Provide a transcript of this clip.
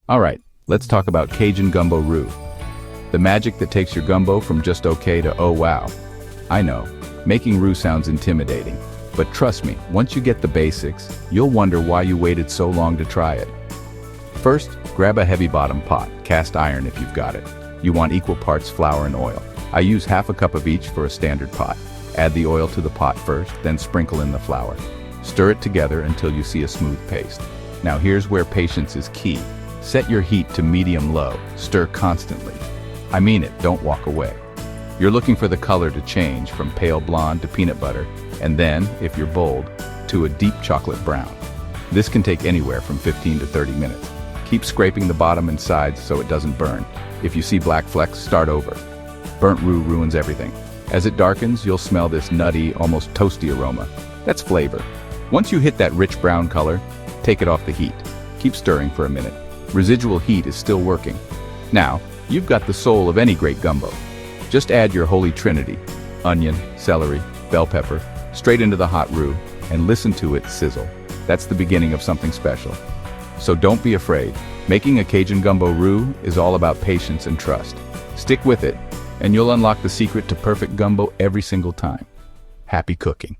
Alright, let's talk about Cajun Gumbo Roux. The magic that takes your gumbo from just okay to oh wow. I know, making roux sounds intimidating, but trust me, once you get the basics, you'll wonder why you waited so long to try it. First, grab a heavy bottom pot, cast iron if you've got it. You want equal parts flour and oil. I use half a cup of each for a standard pot. Add the oil to the pot first, then sprinkle in the flour. Stir it together until you see a smooth paste. Now here's where patience is key. Set your heat to medium-low, stir constantly. I mean it, don't walk away. You're looking for the color to change from pale blonde to peanut butter, and then, if you're bold, to a deep chocolate brown. This can take anywhere from 15 to 30 minutes. Keep scraping the bottom and sides so it doesn't burn. If you see black flecks, start over. Burnt roux ruins everything. As it darkens, you'll smell this nutty, almost toasty aroma. That's flavor. Once you hit that rich brown color, take it off the heat. Keep stirring for a minute. Residual heat is still working. Now, you've got the soul of any great gumbo. Just add your holy trinity, onion, celery, bell pepper, straight into the hot roux, and listen to it sizzle. That's the beginning of something special. So don't be afraid. Making a Cajun Gumbo Roux is all about patience and trust. Stick with it, and you'll unlock the secret to perfect gumbo every single time. Happy cooking.